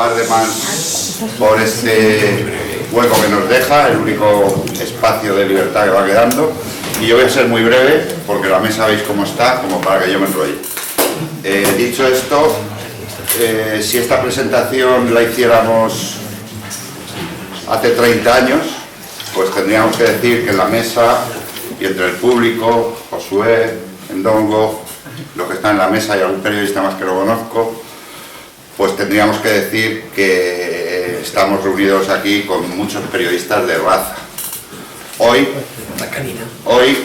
Ardeman por este hueco que nos deja, el único espacio de libertad que va quedando. Y yo voy a ser muy breve, porque la mesa veis cómo está, como para que yo me enrolle. Dicho esto, si esta presentación la hiciéramos hace 30 años, pues tendríamos que decir que en la mesa y entre el público, Josué, Ndongo, los que están en la mesa y algún periodista más que lo conozco, pues tendríamos que decir que estamos reunidos aquí con muchos periodistas de raza. Hoy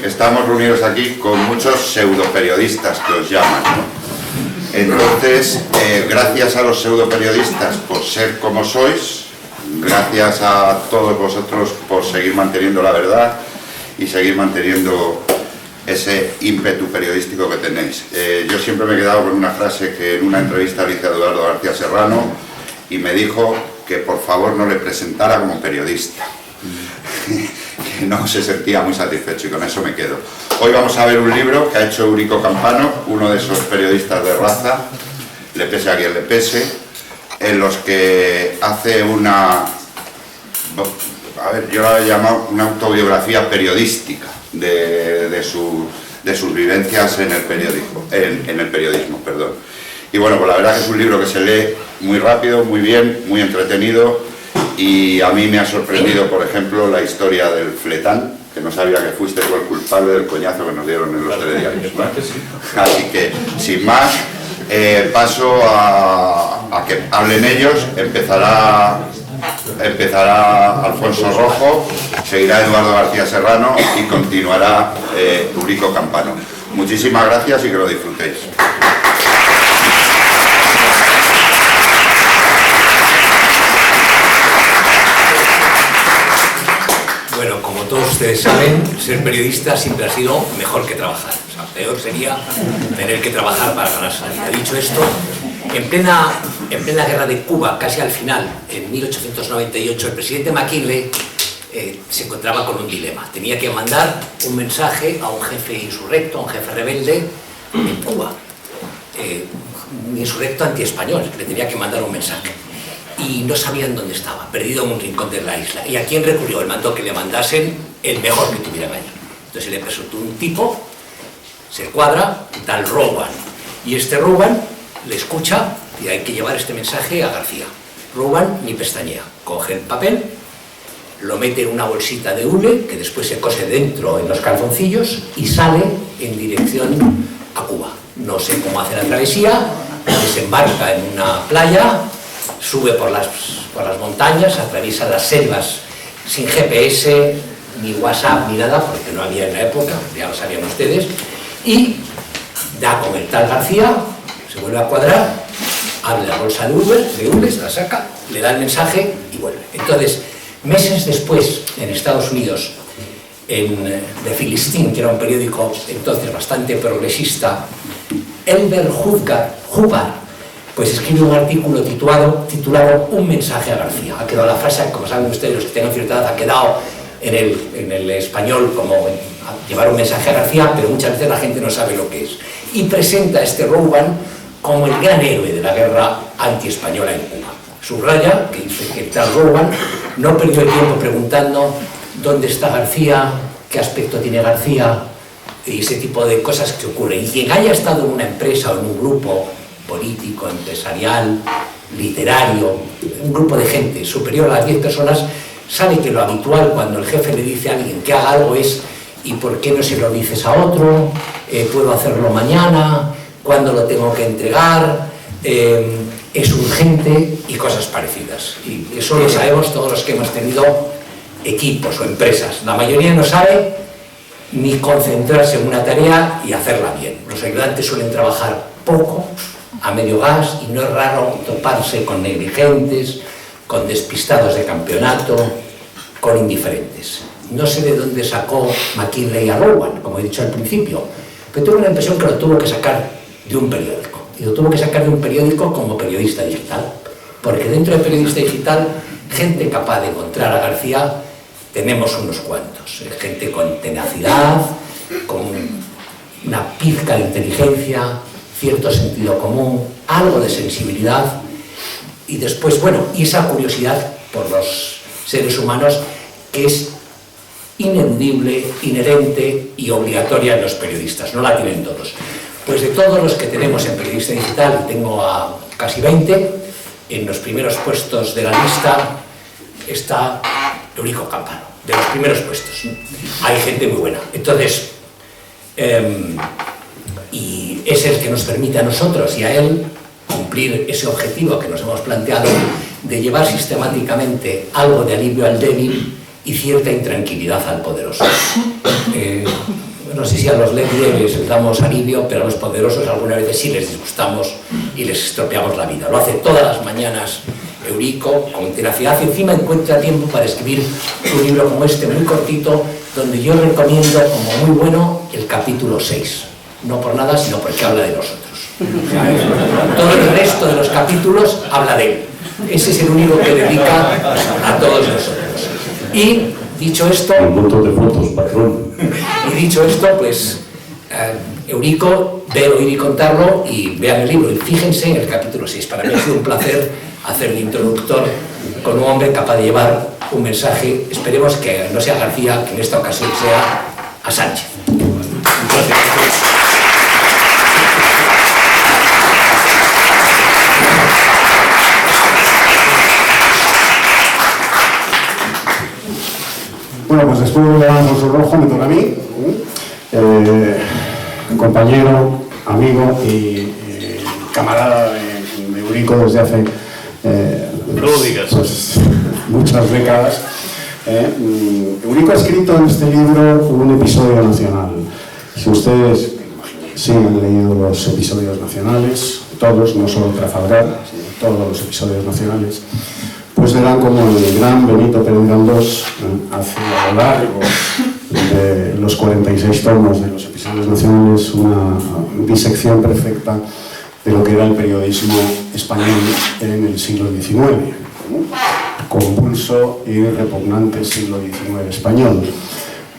estamos reunidos aquí con muchos pseudoperiodistas que os llaman, ¿no? Entonces, gracias a los pseudoperiodistas por ser como sois, gracias a todos vosotros por seguir manteniendo la verdad y seguir manteniendo ese ímpetu periodístico que tenéis. Yo siempre me he quedado con una frase que en una entrevista le hice a Eduardo García Serrano y me dijo que por favor no le presentara como periodista. Que no se sentía muy satisfecho y con eso me quedo. Hoy vamos a ver un libro que ha hecho Eurico Campano, uno de esos periodistas de raza, le pese a quien le pese, en los que hace una, a ver, yo la he llamado una autobiografía periodística de sus vivencias en el periodismo, perdón. Y bueno, pues la verdad que es un libro que se lee muy rápido, muy bien, muy entretenido. Y a mí me ha sorprendido, por ejemplo, la historia del Fletán, que no sabía que fuiste tú el culpable del coñazo que nos dieron en los telediarios, ¿no? Así que, sin más, paso a que hablen ellos. Empezará Alfonso Rojo, seguirá Eduardo García Serrano y continuará Eurico Campano. Muchísimas gracias y que lo disfrutéis. Bueno, como todos ustedes saben, ser periodista siempre ha sido mejor que trabajar. O sea, peor sería tener que trabajar para ganarse la vida. Dicho esto, en plena guerra de Cuba, casi al final, en 1898, el presidente McKinley se encontraba con un dilema. Tenía que mandar un mensaje a un jefe insurrecto, a un jefe rebelde en Cuba. Un insurrecto anti-español, le tenía que mandar un mensaje. Y no sabían dónde estaba, perdido en un rincón de la isla. ¿Y a quién recurrió? Él mandó que le mandasen el mejor que tuvieran allí. Entonces le presentó un tipo, se cuadra, tal Rowan. Y este Rowan le escucha y hay que llevar este mensaje a García. Rowan ni pestañea, coge el papel, lo mete en una bolsita de hule, que después se cose dentro en los calzoncillos, y sale en dirección a Cuba. No sé cómo hace la travesía, desembarca en una playa, sube por las montañas, atraviesa las selvas sin GPS, ni WhatsApp, ni nada, porque no había en la época, ya lo sabían ustedes, y da con el tal García, se vuelve a cuadrar, abre la bolsa de hule, se la saca, le da el mensaje y vuelve. Entonces, meses después, en Estados Unidos, en The Philistine, que era un periódico entonces bastante progresista, Elmer Hubbard, pues escribe un artículo titulado Un mensaje a García. Ha quedado la frase, como saben ustedes, los que tengan cierta edad, ha quedado en el español como llevar un mensaje a García, pero muchas veces la gente no sabe lo que es. Y presenta a este Rowan como el gran héroe de la guerra anti-española en Cuba. Subraya que dice que el tal Rowan no perdió el tiempo preguntando dónde está García, qué aspecto tiene García, y ese tipo de cosas que ocurren. Y quien haya estado en una empresa o en un grupo político, empresarial, literario, un grupo de gente superior a las 10 personas, sabe que lo habitual cuando el jefe le dice a alguien que haga algo es ¿y por qué no se lo dices a otro? ¿Puedo hacerlo mañana? ¿Cuándo lo tengo que entregar? ¿Es urgente? Y cosas parecidas. Y eso lo sabemos todos los que hemos tenido equipos o empresas. La mayoría no sabe ni concentrarse en una tarea y hacerla bien. Los ayudantes suelen trabajar poco, a medio gas, y no es raro toparse con negligentes, con despistados de campeonato, con indiferentes. No sé de dónde sacó McKinley a Rowan, como he dicho al principio, pero tengo la impresión que lo tuvo que sacar de un periódico. Y lo tuvo que sacar de un periódico como periodista digital, porque dentro del periodista digital, gente capaz de encontrar a García, tenemos unos cuantos. Gente con tenacidad, con una pizca de inteligencia, cierto sentido común, algo de sensibilidad y después, bueno, y esa curiosidad por los seres humanos que es ineludible, inherente y obligatoria en los periodistas, no la tienen todos. Pues de todos los que tenemos en Periodista Digital, y tengo a casi 20, en los primeros puestos de la lista está Eurico Campano, de los primeros puestos. Hay gente muy buena. Entonces, y es el que nos permite a nosotros y a él cumplir ese objetivo que nos hemos planteado de llevar sistemáticamente algo de alivio al débil y cierta intranquilidad al poderoso. No sé si a los débiles les damos alivio, pero a los poderosos algunas veces sí les disgustamos y les estropeamos la vida. Lo hace todas las mañanas Eurico, con tenacidad, y encima encuentra tiempo para escribir un libro como este, muy cortito, donde yo recomiendo como muy bueno el capítulo 6. No por nada, sino porque habla de nosotros. Todo el resto de los capítulos habla de él. Ese es el único que dedica a todos nosotros. Y dicho esto... Un montón de fotos, patrón. Y dicho esto, pues Eurico, ver, oír y contarlo, y vean el libro. Y fíjense en el capítulo 6. Para mí ha sido un placer hacer de introductor con un hombre capaz de llevar un mensaje. Esperemos que no sea García, que en esta ocasión sea a Sánchez. Gracias. Bueno, pues después de Alfonso Rojo me toca a mí, compañero, amigo y camarada de Eurico desde hace pues, muchas décadas. Eurico ha escrito en este libro un episodio nacional. Si ustedes sí han leído los episodios nacionales, todos, no solo Trafalgar, sino todos los episodios nacionales, pues verán como el gran Benito Pérez Galdós hace a lo largo de los 46 tomos de los episodios nacionales una disección perfecta de lo que era el periodismo español en el siglo XIX, convulso y repugnante siglo XIX español.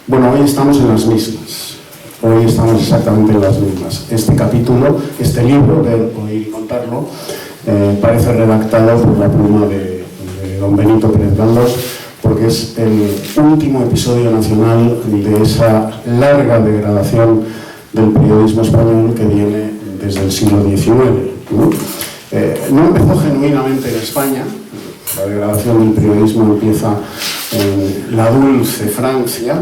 Bueno, hoy estamos en las mismas, hoy estamos exactamente en las mismas. Este capítulo, este libro, de Oír y Contarlo, parece redactado por la pluma de don Benito Pérez Galdós, porque es el último episodio nacional de esa larga degradación del periodismo español que viene desde el siglo XIX. No empezó genuinamente en España, la degradación del periodismo empieza en la dulce Francia,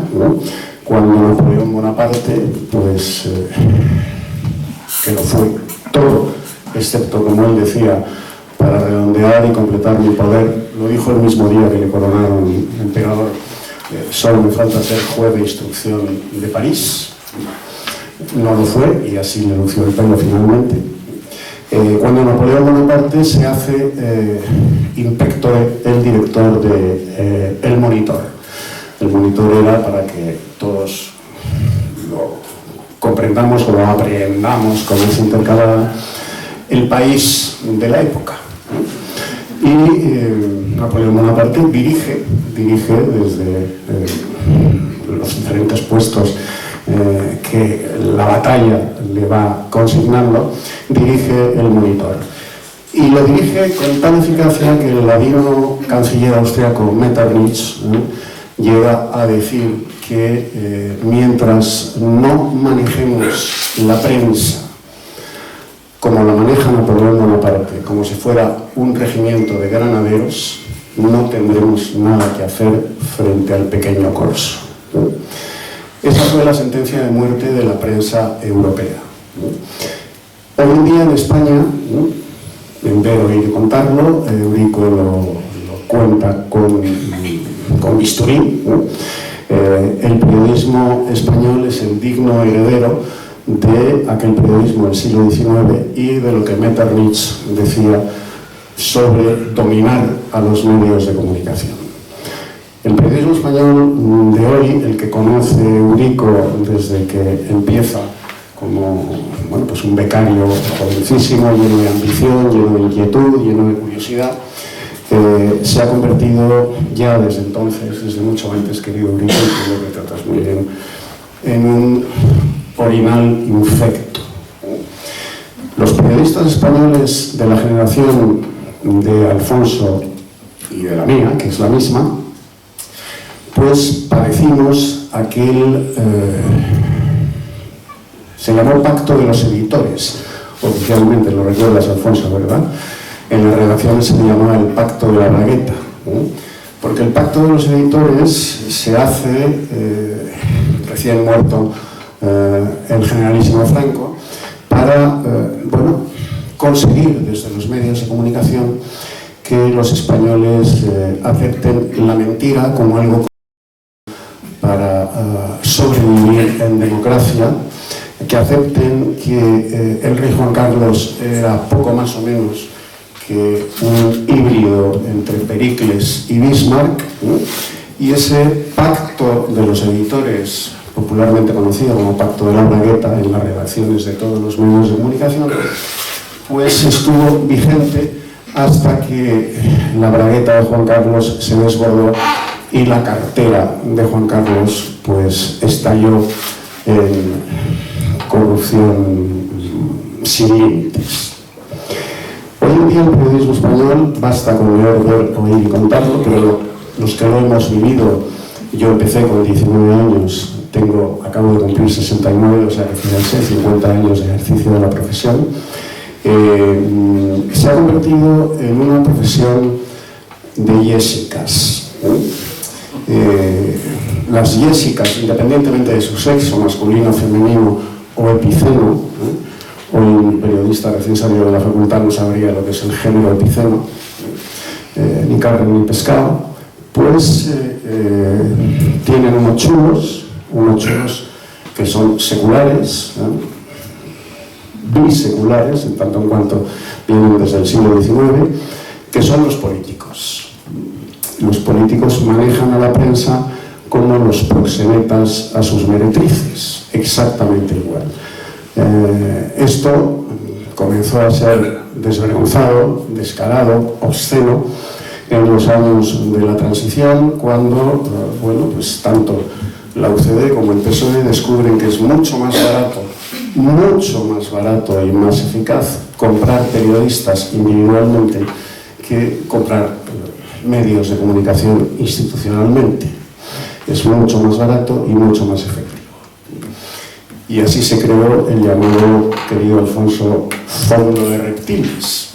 cuando Napoleón Bonaparte, pues, que lo fue todo, excepto, como él decía, para redondear y completar mi poder, lo dijo el mismo día que le coronaron emperador, solo me falta ser juez de instrucción de París. No lo fue y así le lució el pelo finalmente. Cuando Napoleón Bonaparte se hace inspector, el director de El Monitor. El Monitor era, para que todos lo comprendamos o lo aprendamos con esa intercalada, el país de la época. Y Napoleón Bonaparte dirige desde los diferentes puestos que la batalla le va consignando, dirige El Monitor. Y lo dirige con tal eficacia que el ladino canciller austriaco Metternich llega a decir que mientras no manejemos la prensa como la maneja Napoleón Bonaparte, como si fuera un regimiento de granaderos, no tendremos nada que hacer frente al pequeño corso. Esa fue la sentencia de muerte de la prensa europea. Hoy en día en España, en ver, oír y contarlo, Eurico lo cuenta con bisturí. El periodismo español es el digno heredero de aquel periodismo del siglo XIX y de lo que Metternich decía sobre dominar a los medios de comunicación. El periodismo español de hoy, el que conoce Eurico desde que empieza como pues un becario jovencísimo, lleno de ambición, lleno de inquietud, lleno de curiosidad, se ha convertido ya desde entonces, desde mucho antes, querido Eurico, y creo que tratas muy bien, en un orinal infecto. Los periodistas españoles de la generación de Alfonso y de la mía, que es la misma, pues padecimos aquel, se llamó Pacto de los Editores, oficialmente, lo recuerdas, Alfonso, ¿verdad? En las redacciones se le llamaba el Pacto de la Bragueta, porque el Pacto de los Editores se hace, recién muerto el generalísimo Franco, para, bueno, conseguir desde los medios de comunicación que los españoles acepten la mentira como algo para sobrevivir en democracia, que acepten que el rey Juan Carlos era poco más o menos que un híbrido entre Pericles y Bismarck, y ese pacto de los editores, popularmente conocido como Pacto de la Bragueta en las redacciones de todos los medios de comunicación, pues estuvo vigente hasta que la bragueta de Juan Carlos se desbordó y la cartera de Juan Carlos pues estalló en corrupción sin límites. Hoy en día el periodismo español, basta con leer, ver, oír y contarlo, pero los que lo hemos vivido, yo empecé con 19 años, acabo de cumplir 69, o sea que fíjense, 50 años de ejercicio de la profesión, se ha convertido en una profesión de yésicas. Las yésicas, independientemente de su sexo, masculino, femenino o epiceno, hoy un periodista recién salido de la facultad no sabría lo que es el género epiceno, ni carne ni pescado, pues tienen unos chulos que son seculares, biseculares, en tanto en cuanto vienen desde el siglo XIX, que son los políticos. Los políticos manejan a la prensa como los proxenetas a sus meretrices, exactamente igual. Esto comenzó a ser desvergonzado, descarado, obsceno en los años de la transición, cuando, bueno, pues tanto la UCD como el PSOE descubren que es mucho más barato y más eficaz comprar periodistas individualmente que comprar medios de comunicación institucionalmente. Es mucho más barato y mucho más efectivo. Y así se creó el llamado, querido Alfonso, fondo de reptiles,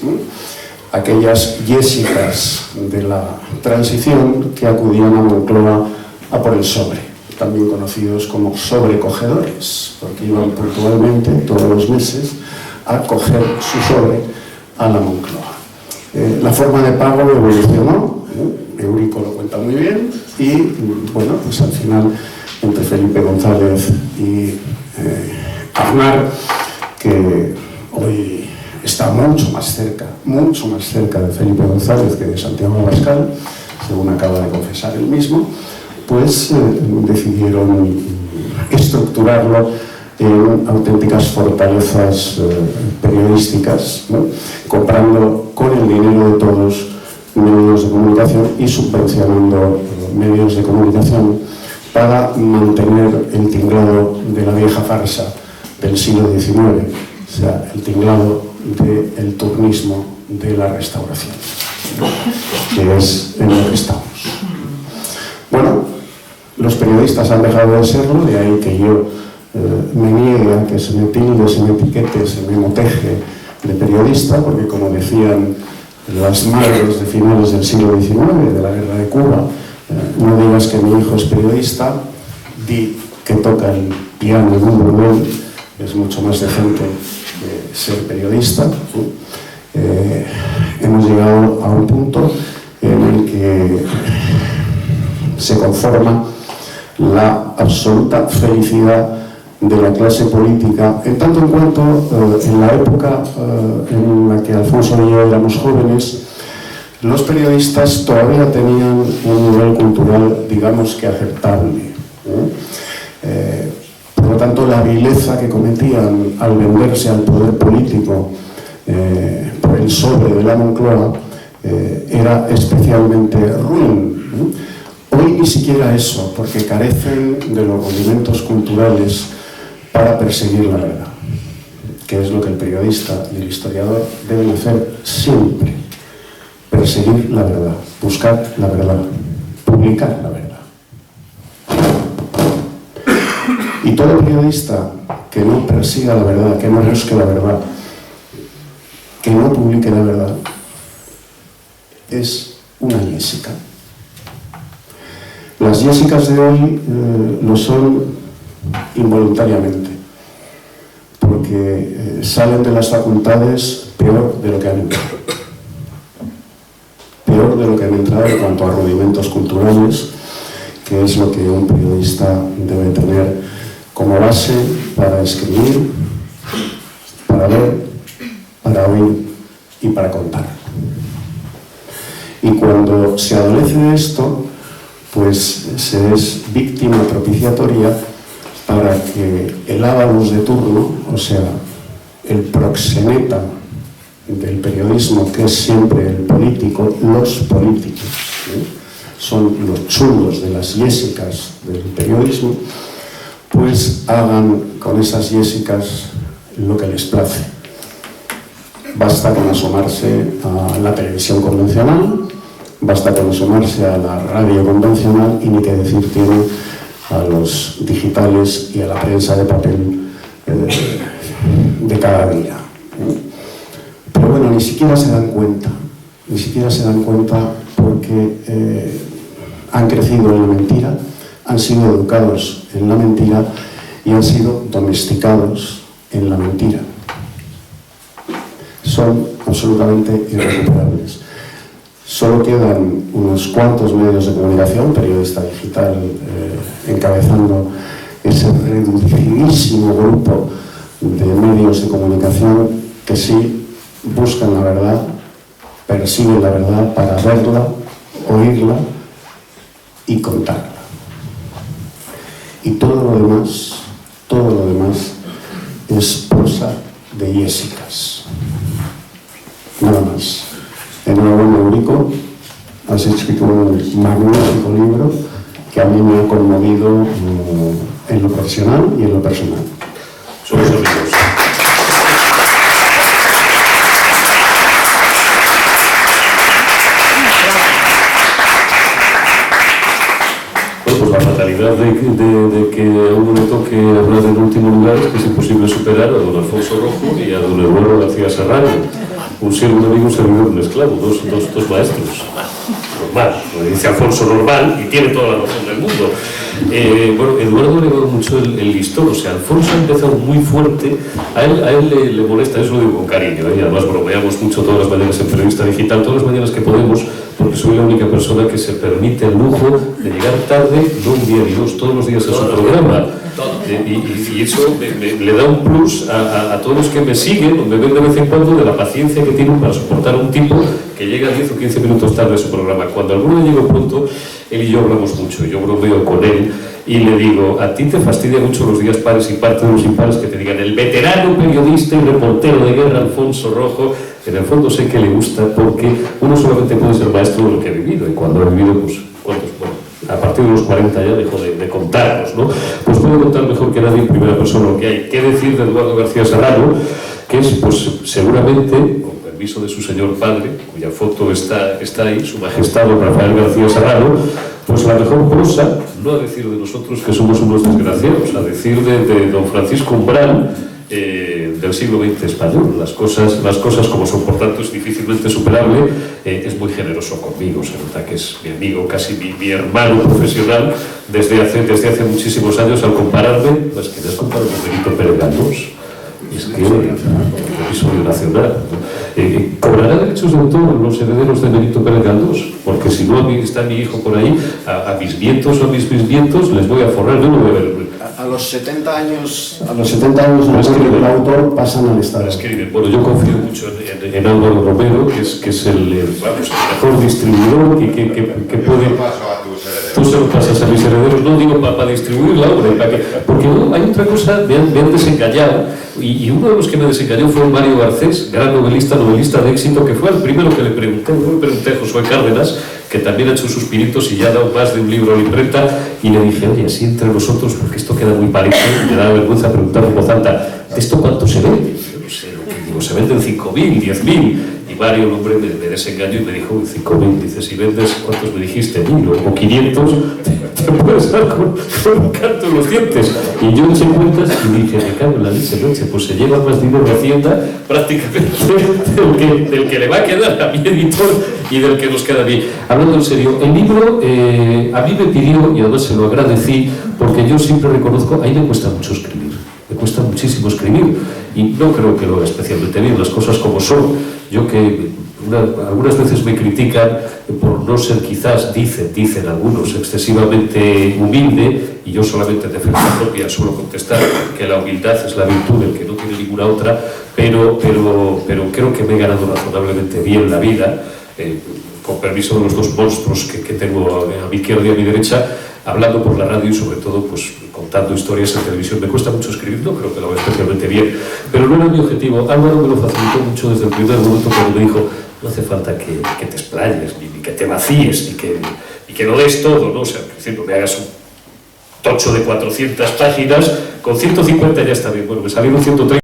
aquellas yésicas de la transición que acudían a Moncloa a por el sobre, también conocidos como sobrecogedores, porque iban puntualmente todos los meses a coger su sobre a la Moncloa. La forma de pago evolucionó, Eurico lo cuenta muy bien, y bueno, pues al final entre Felipe González y Aznar, que hoy está mucho más cerca de Felipe González que de Santiago Abascal, según acaba de confesar él mismo, pues decidieron estructurarlo en auténticas fortalezas periodísticas, ¿no? Comprando con el dinero de todos medios de comunicación y subvencionando medios de comunicación para mantener el tinglado de la vieja farsa del siglo XIX, o sea, el tinglado del turnismo de la Restauración, que es en lo que estamos. Bueno, los periodistas han dejado de serlo, de ahí que yo me niegue a que se me tilde, se me etiquete, se me moteje de periodista, porque como decían las madres de finales del siglo XIX, de la guerra de Cuba, no digas que mi hijo es periodista, di que toca el piano en un burdel, es mucho más decente que ser periodista. Hemos llegado a un punto en el que se conforma la absoluta felicidad de la clase política, en tanto en cuanto en la época en la que Alfonso y yo éramos jóvenes, los periodistas todavía tenían un nivel cultural, digamos que aceptable. Por lo tanto, la vileza que cometían al venderse al poder político por el sobre de la Moncloa era especialmente ruin. Hoy ni siquiera eso, porque carecen de los rudimentos culturales para perseguir la verdad, que es lo que el periodista y el historiador deben hacer siempre. perseguir la verdad, buscar la verdad, publicar la verdad. Y todo periodista que no persiga la verdad, que no busque la verdad, que no publique la verdad, es una Jessica. Las Jessicas de hoy lo son involuntariamente, porque salen de las facultades peor de lo que han entrado. Peor de lo que han entrado en cuanto a rudimentos culturales, que es lo que un periodista debe tener como base para escribir, para ver, para oír y para contar. Y cuando se adolece de esto, pues se es víctima propiciatoria para que el ábalos de turno, o sea, el proxeneta del periodismo, que es siempre el político, los políticos, son los chulos de las Jessicas del periodismo, pues hagan con esas Jessicas lo que les place. Basta con asomarse a la televisión convencional, basta con asomarse a la radio convencional y ni qué decir tiene a los digitales y a la prensa de papel de cada día. Pero bueno, ni siquiera se dan cuenta porque han crecido en la mentira, han sido educados en la mentira y han sido domesticados en la mentira. Son absolutamente irrecuperables. Solo quedan unos cuantos medios de comunicación, Periodista Digital encabezando ese reducidísimo grupo de medios de comunicación que sí buscan la verdad, persiguen la verdad para verla, oírla y contarla. Y todo lo demás es prosa de Jessicas. Nada más. Enhorabuena, Eurico, has escrito un magnífico libro que a mí me ha conmovido en lo profesional y en lo personal. Somos amigos. Bueno, pues la fatalidad de que a uno le toque hablar en último lugar es que es imposible superar a don Alfonso Rojo y a don Eduardo García Serrano. Un siervo, un amigo, un servidor, un esclavo, dos maestros. Normal, lo dice Alfonso, normal, y tiene toda la razón del mundo. Bueno, Eduardo le dio mucho el listón, o sea, Alfonso ha empezado muy fuerte, a él le molesta, eso lo digo con cariño, y además bromeamos mucho todas las mañanas en Periodista Digital, todas las mañanas que podemos, porque soy la única persona que se permite el lujo de llegar tarde, no un día ni dos, todos los días a su programa. Y eso le da un plus a todos los que me siguen o me ven de vez en cuando de la paciencia que tienen para soportar a un tipo que llega 10 o 15 minutos tarde a su programa. Cuando alguno llega pronto, él y yo hablamos mucho, yo bromeo con él y le digo, a ti te fastidia mucho los días pares y parte de los impares que te digan el veterano periodista y reportero de guerra Alfonso Rojo. En el fondo sé que le gusta porque uno solamente puede ser maestro de lo que ha vivido y cuando ha vivido, pues, ¿cuántos? Bueno, a partir de los 40 ya dejo de contarlos, ¿no? Pues puedo contar mejor que nadie en primera persona lo que hay. ¿Qué decir de Eduardo García Serrano? Que es, pues, seguramente, con permiso de su señor padre, cuya foto está ahí, su majestad don Rafael García Serrano, pues la mejor prosa, no a decir de nosotros que somos unos desgraciados, a decir de don Francisco Umbral, del siglo XX español. Las cosas como son, por tanto es difícilmente superable. Es muy generoso conmigo, se nota que es mi amigo, casi mi hermano profesional desde hace muchísimos años. Al compararme, pues que me has comparado con Benito Pérez Galdós, es que el episodio nacional, ¿cobrará derechos de autor los herederos de Benito Pérez Galdós? Porque si no está mi hijo por ahí, a mis nietos o a mis bisnietos les voy a forrar, yo no voy a ver. A los 70 años el autor pasan al Estado. Escriben. Bueno, yo confío mucho en Álvaro Romero, que es el mejor distribuidor que puede. Tú se lo pasas a mis herederos, no digo para distribuir la obra, porque hay otra cosa, me han desengañado, y uno de los que me desengañó fue Mario Garcés, gran novelista de éxito, que fue el primero que le pregunté a Josué Cárdenas, que también ha hecho sus pinitos y ya ha dado más de un libro a la imprenta, y le dije, oye, así entre nosotros, porque esto queda muy parejo, me da vergüenza preguntar en voz alta, ¿esto cuánto se vende? Yo no sé, lo que digo, se venden 5.000, 10.000, y Mario, el hombre, me desengañó y me dijo 5.000. Dice, si vendes, ¿cuántos me dijiste? 1.000 o 500, te puedes dar con un canto en los dientes. Y yo eché cuentas y dije, me cago en la leche, pues se lleva más dinero de Hacienda prácticamente del que le va a quedar a mi editor y del que nos queda a mí. Hablando en serio, el libro a mí me pidió, y además se lo agradecí, porque yo siempre reconozco, a mí me cuesta mucho escribir. Me cuesta muchísimo escribir y no creo que lo haga especialmente bien, las cosas como son. Yo que algunas veces me critican por no ser quizás, dicen algunos, excesivamente humilde, y yo solamente en defensa propia suelo contestar que la humildad es la virtud del que no tiene ninguna otra, pero creo que me he ganado razonablemente bien la vida, con permiso de los dos monstruos que tengo a mi izquierda y a mi derecha, hablando por la radio y sobre todo pues contando historias en televisión. Me cuesta mucho escribir, no creo que lo haga especialmente bien, pero no era mi objetivo. Álvaro me lo facilitó mucho desde el primer momento cuando me dijo, no hace falta que te explayes, ni que te vacíes, ni que lo des todo, ¿no? O sea, no me hagas un tocho de 400 páginas, con 150 ya está bien. Bueno, me salieron 130,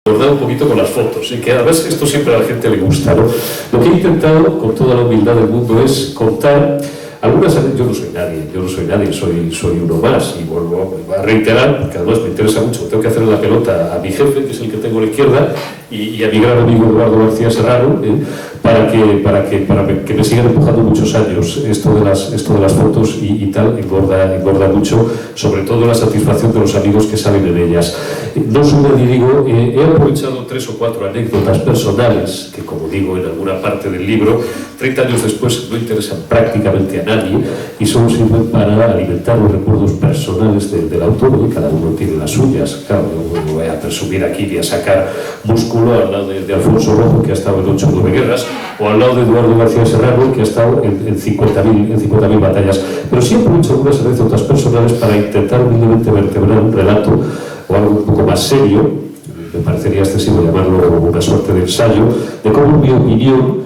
un poquito con las fotos, que además esto siempre a la gente le gusta, ¿no? Lo que he intentado con toda la humildad del mundo es contar algunas. Yo no soy nadie, soy uno más, y vuelvo a reiterar, porque además me interesa mucho, tengo que hacer la pelota a mi jefe, que es el que tengo a la izquierda, y a mi gran amigo Eduardo García Serrano, para que me sigan empujando muchos años. Esto de las fotos y tal engorda mucho, sobre todo la satisfacción de los amigos que salen en ellas. No soy nadie, digo, he aprovechado 3 o 4 anécdotas personales que, como digo en alguna parte del libro, 30 años después no interesan prácticamente a nadie y solo sirven para alimentar los recuerdos personales del autor, y cada uno tiene las suyas. Claro, no voy a presumir aquí ni a sacar músculo al lado de Alfonso Rojo, que ha estado en 8 o 9 guerras, o al lado de Eduardo García Serrano, que ha estado en 50.000 batallas. Pero siempre he hecho algunas anécdotas personales para intentar humildemente vertebrar un relato o algo un poco más serio, me parecería excesivo llamarlo una suerte de ensayo, de cómo, en mi opinión,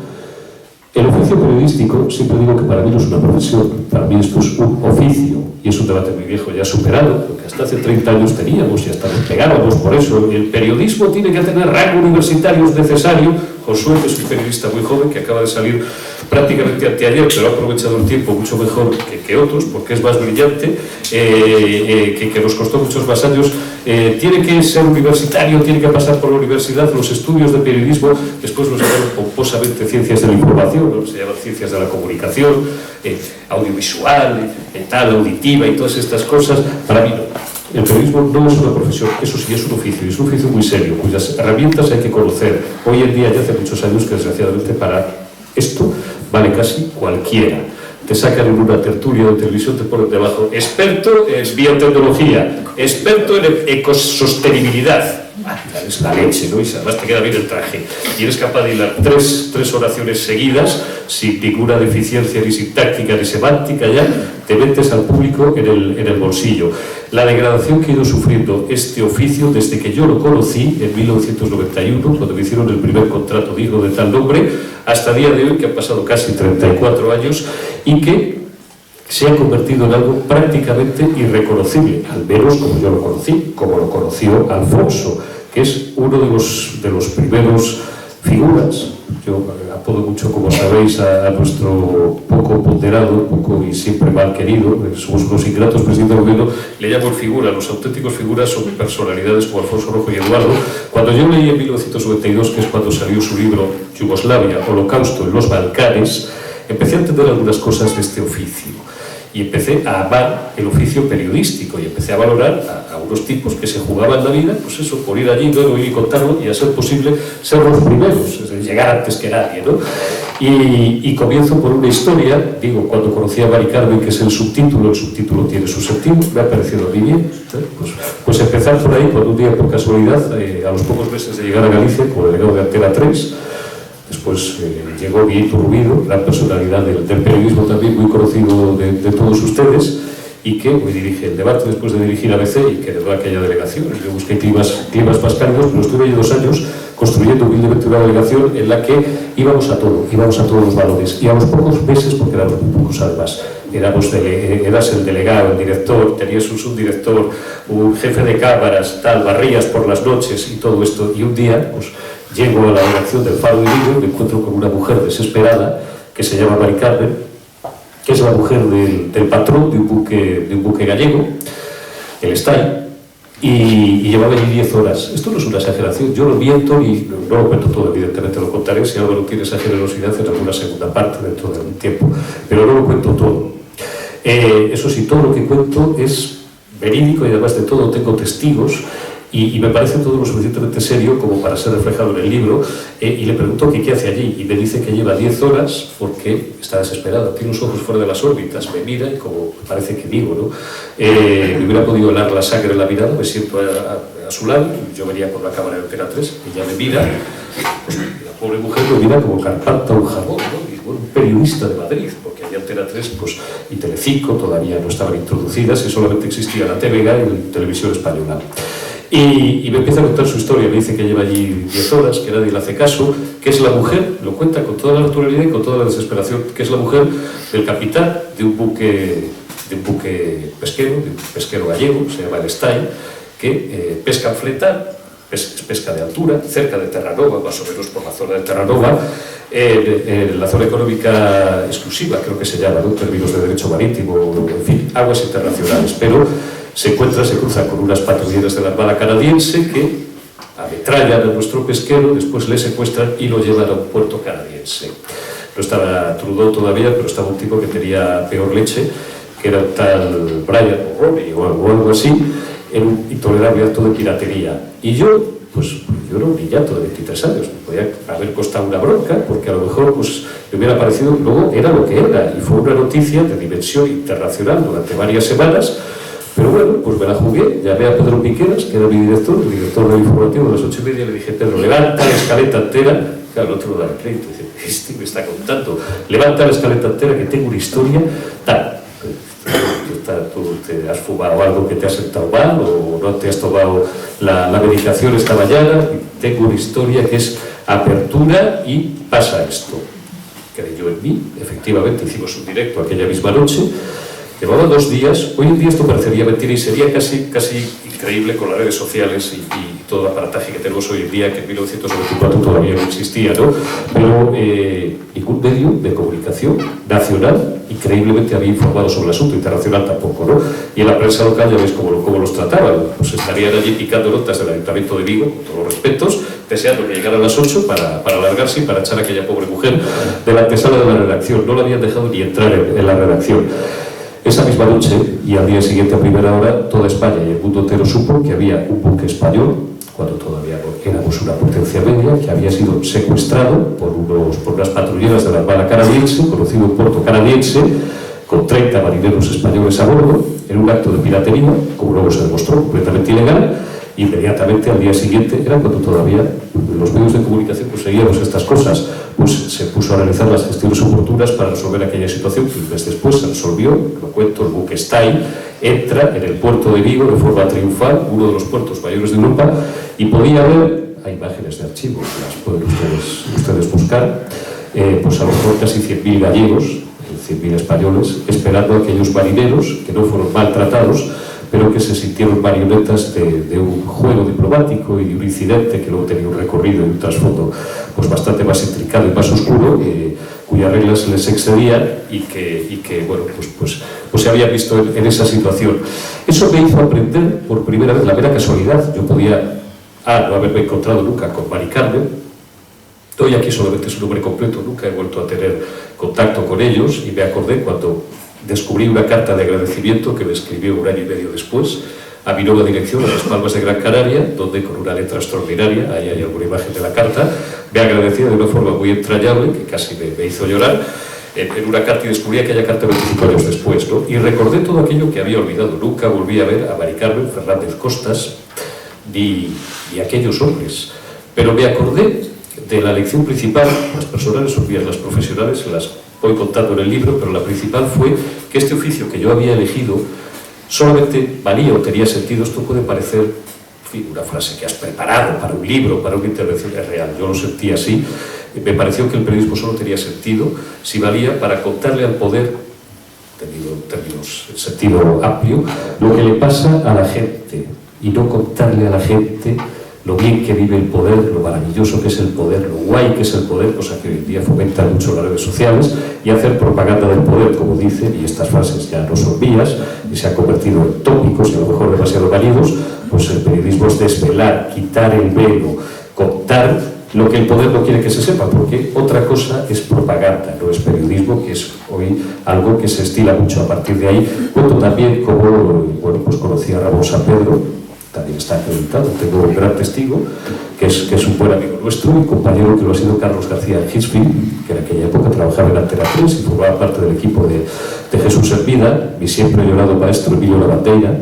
el oficio periodístico, siempre digo que para mí no es una profesión, para mí esto es un oficio, y es un debate muy viejo ya superado, porque hasta hace 30 años teníamos y hasta nos pegábamos por eso. El periodismo tiene que tener rango universitario, es necesario. Josué, que es un periodista muy joven que acaba de salir prácticamente anteayer, pero ha aprovechado el tiempo mucho mejor que otros, porque es más brillante, que nos costó muchos más años. Tiene que ser universitario, tiene que pasar por la universidad, los estudios de periodismo, después los llaman pomposamente ciencias de la información, ¿no? Se llaman ciencias de la comunicación, audiovisual, tal, auditiva y todas estas cosas. Para mí no. El periodismo no es una profesión, eso sí es un oficio muy serio, cuyas herramientas hay que conocer. Hoy en día, ya hace muchos años que desgraciadamente para esto vale casi cualquiera. Te sacan en una tertulia de televisión, te ponen debajo, experto en biotecnología, experto en ecosostenibilidad. Es la leche, ¿no? Y además te queda bien el traje. Y eres capaz de hilar tres oraciones seguidas, sin ninguna deficiencia ni sintáctica ni semántica, ya te metes al público en el bolsillo. La degradación que he ido sufriendo este oficio desde que yo lo conocí en 1991, cuando me hicieron el primer contrato digno de tal nombre, hasta el día de hoy, que han pasado casi 34 años, y que se ha convertido en algo prácticamente irreconocible, al menos como yo lo conocí, como lo conoció Alfonso, que es uno de los primeros figuras. Yo apodo mucho, como sabéis, a nuestro poco ponderado, poco y siempre mal querido, somos unos ingratos presidente del gobierno, le llamo figura. Los auténticos figuras son personalidades como Alfonso Rojo y Eduardo. Cuando yo leí en 1992, que es cuando salió su libro Yugoslavia, Holocausto en los Balcanes, empecé a entender algunas cosas de este oficio. Y empecé a amar el oficio periodístico y empecé a valorar a unos tipos que se jugaban la vida, pues eso, por ir allí, luego ir y contarlo y a ser posible ser los primeros, es decir, llegar antes que nadie, ¿no? Y comienzo por una historia, digo, cuando conocí a Mari Carmen, que es el subtítulo tiene su sentido, me ha parecido a mí bien, pues empezar por ahí, cuando un día por casualidad, a los pocos meses de llegar a Galicia, como delegado de Antena 3, después llegó Guillermo Iturbide, gran personalidad del periodismo también, muy conocido de todos ustedes, y que hoy dirige el debate después de dirigir ABC y que heredó aquella delegación. Yo busqué climas más cálidos, pero estuve allí 2 años construyendo humildemente una delegación en la que íbamos a todos los valores. Y a los pocos meses, porque éramos muy pocos además, eras el delegado, el director, tenías un subdirector, un jefe de cámaras, tal, barrías por las noches y todo esto. Y un día, pues, Llego a la redacción del Faro de Vigo y me encuentro con una mujer desesperada que se llama Mari Carmen, que es la mujer del patrón de un buque gallego, el Stay, y llevaba allí 10 horas. Esto no es una exageración, yo lo miento y no lo cuento todo, evidentemente lo contaré si Álvaro tiene esa generosidad en alguna segunda parte dentro de un tiempo, pero no lo cuento todo. Eso sí, todo lo que cuento es verídico y además de todo tengo testigos y me parece todo lo suficientemente serio como para ser reflejado en el libro, y le pregunto que qué hace allí y me dice que lleva 10 horas porque está desesperada, tiene los ojos fuera de las órbitas, me mira y como parece que digo, ¿no? Me hubiera podido helar la sangre en la mirada, me siento a su lado, yo venía con la cámara de Antena 3, ella me mira, pues, la pobre mujer me mira como carpanta un jabón, ¿no? Y bueno, un periodista de Madrid, porque allá Antena 3 pues, y Telecinco todavía no estaban introducidas y solamente existía la TVG y la televisión española. Y me empieza a contar su historia, me dice que lleva allí 10 horas, que nadie le hace caso, que es la mujer, lo cuenta con toda la naturalidad y con toda la desesperación, que es la mujer del capitán de un buque pesquero gallego, se llama el Stay, que pesca en fleta, pesca de altura, cerca de Terranova, más o menos por la zona de Terranova, en la zona económica exclusiva, creo que se llama, ¿no? En términos de derecho marítimo, en fin, aguas internacionales, pero se cruza con unas patrulleras de la Armada canadiense que ametrallan a nuestro pesquero, después le secuestran y lo llevan a un puerto canadiense. No estaba Trudeau todavía, pero estaba un tipo que tenía peor leche, que era un tal Brian Mulroney o algo así, en un intolerable acto de piratería. Y yo era un niñato de 23 años, me podía haber costado una bronca, porque a lo mejor pues, me hubiera parecido, luego era lo que era, y fue una noticia de dimensión internacional durante varias semanas. Pero bueno, pues me la jugué, llamé a Pedro Piqueras, que era mi director, el director del informativo de las 8:30, y le dije: Pedro, levanta la escaleta entera. Claro, el otro da el crédito, dice: este me está contando, levanta la escaleta entera que tengo una historia tal. Tú te has fumado algo que te ha sentado mal o no te has tomado la medicación esta mañana, y tengo una historia que es apertura y pasa esto. Creyó en mí, efectivamente hicimos un directo aquella misma noche. Llevaba 2 días, hoy en día esto parecería mentira y sería casi increíble con las redes sociales y todo el aparataje que tenemos hoy en día, que en 1994 todavía no existía, ¿no? Pero ningún medio de comunicación nacional increíblemente había informado sobre el asunto, internacional tampoco, ¿no? Y en la prensa local ya veis cómo los trataban, pues estarían allí picando notas del Ayuntamiento de Vigo, con todos los respetos, deseando que llegaran las 8 para alargarse y para echar a aquella pobre mujer de la antesala de la redacción. No la habían dejado ni entrar en la redacción. Esa misma noche, y al día siguiente a primera hora, toda España y el mundo entero supo que había un buque español, cuando todavía no éramos una potencia media, que había sido secuestrado por unas patrulleras de la Armada canadiense, conocido un puerto canadiense, con 30 marineros españoles a bordo, en un acto de piratería, como luego se demostró, completamente ilegal. Inmediatamente al día siguiente, era cuando todavía los medios de comunicación conseguíamos estas cosas, pues se puso a realizar las gestiones oportunas para resolver aquella situación, que un mes después se resolvió. Lo cuento, el buque Stay entra en el puerto de Vigo de forma triunfal, uno de los puertos mayores de Europa, y podía haber, hay imágenes de archivo, las pueden ustedes buscar, pues a lo mejor casi 100.000 gallegos, 100.000 españoles, esperando a aquellos marineros que no fueron maltratados, pero que se sintieron marionetas de un juego diplomático y de un incidente que luego tenía un recorrido y un trasfondo pues bastante más intricado y más oscuro, cuyas reglas se les excedían y que bueno, pues se había visto en esa situación. Eso me hizo aprender por primera vez, la mera casualidad. Yo podía no haberme encontrado nunca con Mari Carmen. Doy aquí solamente su nombre completo, nunca he vuelto a tener contacto con ellos, y me acordé cuando descubrí una carta de agradecimiento que me escribió 1 año y medio después a mi nueva dirección, a Las Palmas de Gran Canaria, donde con una letra extraordinaria, ahí hay alguna imagen de la carta, me agradecía de una forma muy entrañable, que casi me hizo llorar, en una carta, y descubrí aquella carta 25 años después, ¿no? Y recordé todo aquello que había olvidado. Nunca volví a ver a Mari Carmen Fernández Costas ni aquellos hombres, pero me acordé de la lección principal. Las personales olvidan, las profesionales las voy contando en el libro, pero la principal fue que este oficio que yo había elegido solamente valía o tenía sentido. Esto puede parecer, en fin, una frase que has preparado para un libro, para una intervención, es real, yo lo sentí así. Me pareció que el periodismo solo tenía sentido si valía para contarle al poder, en términos en sentido amplio, lo que le pasa a la gente, y no contarle a la gente lo bien que vive el poder, lo maravilloso que es el poder, lo guay que es el poder, cosa que hoy en día fomentan mucho las redes sociales, y hacer propaganda del poder, como dicen, y estas frases ya no son mías, y se han convertido en tópicos y a lo mejor demasiado válidos. Pues el periodismo es desvelar, quitar el velo, contar lo que el poder no quiere que se sepa, porque otra cosa es propaganda, no es periodismo, que es hoy algo que se estila mucho. A partir de ahí, cuento también como, bueno, pues conocí a Ramón San Pedro, también está acreditado, tengo un gran testigo, que es un buen amigo nuestro y compañero que lo ha sido Carlos García Hitchfield, que en aquella época trabajaba en Antena 3 y formaba parte del equipo de Jesús Hermida, mi siempre llorado maestro Emilio Lavandeira,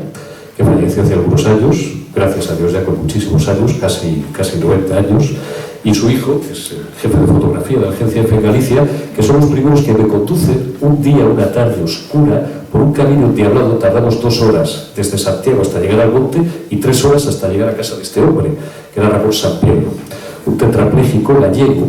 que falleció hace algunos años, gracias a Dios ya con muchísimos años, casi 90 años, y su hijo, que es el jefe de fotografía de la agencia EFE en Galicia, que son los primeros que me conducen un día, una tarde oscura, por un camino endiablado. Tardamos 2 horas desde Santiago hasta llegar al monte y 3 horas hasta llegar a casa de este hombre, que era Ramón San Pedro, un tetrapléjico gallego,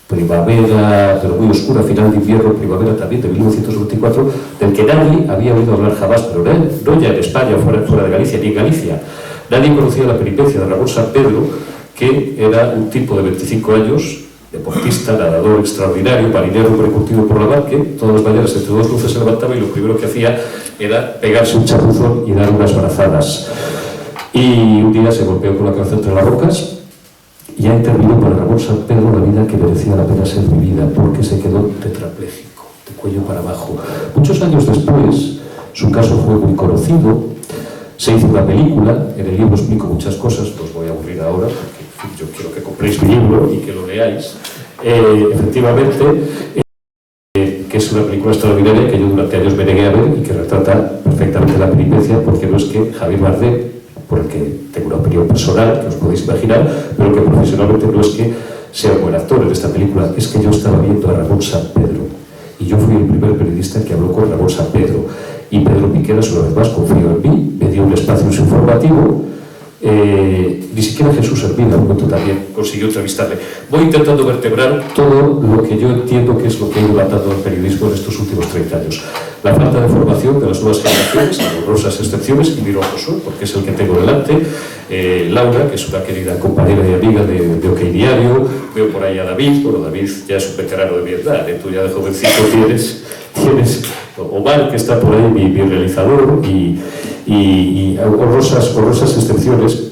primavera, pero muy oscura, final de invierno, primavera también, de 1924, del que nadie había oído hablar jamás, pero no ya en España, fuera de Galicia, ni en Galicia. Nadie conocía la peripecia de Ramón San Pedro, que era un tipo de 25 años, deportista, nadador extraordinario, marinero, recurtido por la mar, que todas las mañanas entre 2 luces se levantaba y lo primero que hacía era pegarse un chapuzón y dar unas brazadas. Y un día se golpeó con la cabeza entre las rocas y ha intervenido para Ramón San Pedro la vida que merecía la pena ser vivida, porque se quedó tetrapléjico, de cuello para abajo. Muchos años después, su caso fue muy conocido. Se hizo una película, en el libro explico muchas cosas, no os voy a aburrir ahora, porque en fin, yo quiero que compréis mi libro y que lo leáis. Efectivamente, que es una película extraordinaria que yo durante años me negué a ver y que retrata perfectamente la peripecia, porque no es que Javier Bardem, por el que tengo una opinión personal, que os podéis imaginar, pero que profesionalmente no es que sea un buen actor en esta película, es que yo estaba viendo a Ramón San Pedro, y yo fui el primer periodista que habló con Ramón San Pedro. Y Pedro Piqueras, una vez más, confió en mí, me dio un espacio informativo. Ni siquiera Jesús Hermida, un momento también, consiguió entrevistarle. Voy intentando vertebrar todo lo que yo entiendo que es lo que ha ido matando al periodismo en estos últimos 30 años. La falta de formación de las nuevas generaciones, a honrosas excepciones, y miro a Josué, porque es el que tengo delante, Laura, que es una querida compañera y amiga de OK Diario, veo por ahí a David, bueno, David ya es un veterano de mi edad, tú ya de jovencito tienes Omar, que está por ahí, mi realizador, y honrosas excepciones,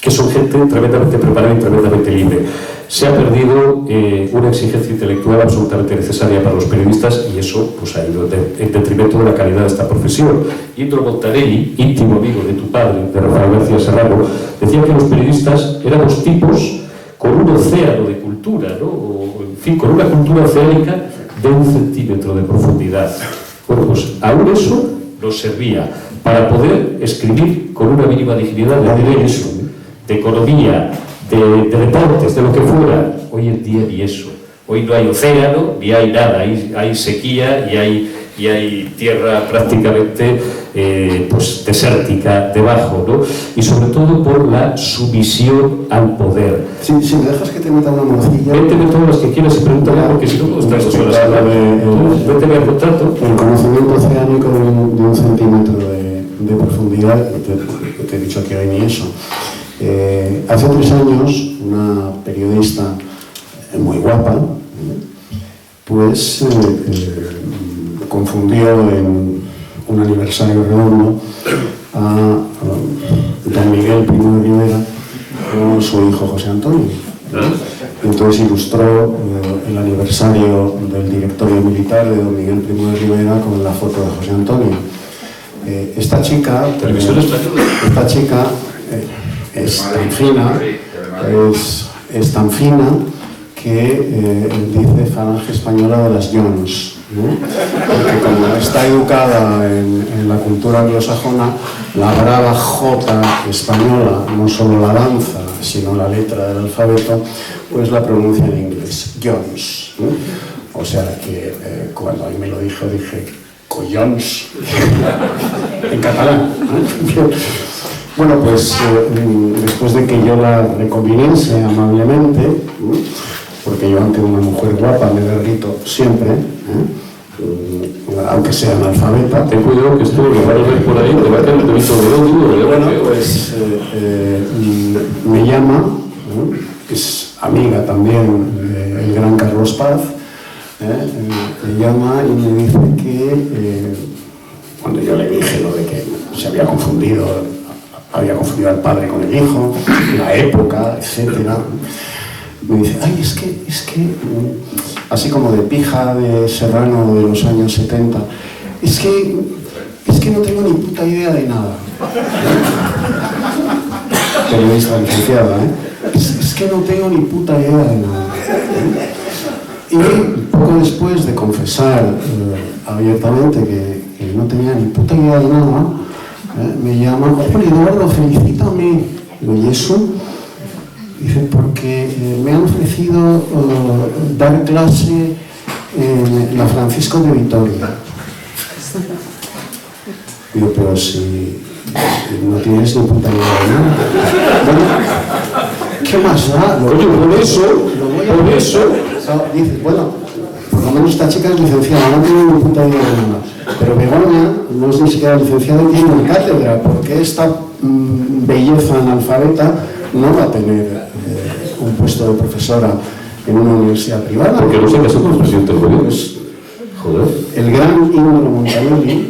que son gente tremendamente preparada y tremendamente libre. Se ha perdido una exigencia intelectual absolutamente necesaria para los periodistas, y eso pues, ha ido en detrimento de la calidad de esta profesión. Indro Montanelli, íntimo amigo de tu padre, de Rafael García Serrano, decía que los periodistas éramos tipos con un océano de cultura, ¿no? O, en fin, con una cultura oceánica de 1 centímetro de profundidad. Bueno, pues aún eso nos servía para poder escribir con una mínima dignidad de derecho, de economía, de deportes, de lo que fuera. Hoy en día ni eso. Hoy no hay océano, ni hay nada. Hay sequía y hay tierra prácticamente pues desértica debajo, ¿no? Y sobre todo por la sumisión al poder. Si me dejas que te meta una morcilla... Vénteme todas las que quieras y pregúntame, porque si no puedo estar 2 horas hablando. Vénteme al contrato. El conocimiento oceánico de 1 centímetro de profundidad, te he dicho que hoy ni eso. Hace 3 años, una periodista muy guapa, pues confundió en un aniversario redondo a don Miguel Primo de Rivera con su hijo José Antonio. Entonces ilustró el aniversario del directorio militar de don Miguel Primo de Rivera con la foto de José Antonio. Esta chica es tan fina, es tan fina que dice falange española de las Jones, ¿no? Porque como está educada en la cultura anglosajona, la brava J española no solo la danza, sino la letra del alfabeto, pues la pronuncia en inglés, Jones, ¿no? O sea que cuando a mí me lo dijo, dije, collons, en catalán, ¿no? Bueno, pues después de que yo la recombinase amablemente, porque yo ante una mujer guapa me derrito siempre, aunque sea analfabeta. Ten cuidado que esto lo van a ver por ahí, te va a caer mito de odio. Bueno, pues me llama, ¿no? Es amiga también del gran Carlos Paz, me llama y me dice que cuando yo le dije lo de que se había confundido al padre con el hijo, la época, etcétera, me dice, ay, es que así como de pija de Serrano de los años 70, es que no tengo ni puta idea de nada. Periodista licenciada, es que no tengo ni puta idea de nada. Y poco después de confesar abiertamente que no tenía ni puta idea de nada, me llama, oye, Eduardo, felicítame. Digo, ¿y eso? Dice, porque me han ofrecido dar clase en la Francisco de Vitoria. Digo, pero si no tienes ni puta idea de nada. Bueno, ¿qué más da? Por eso, dices, bueno, por lo menos esta chica es licenciada, no tiene ni puta idea de nada. Pero Begoña no es ni siquiera licenciada y tiene una cátedra, porque esta belleza analfabeta no va a tener un puesto de profesora en una universidad privada. Porque no se casó con el presidente del gobierno. Joder. El gran Íñigo Montanelli,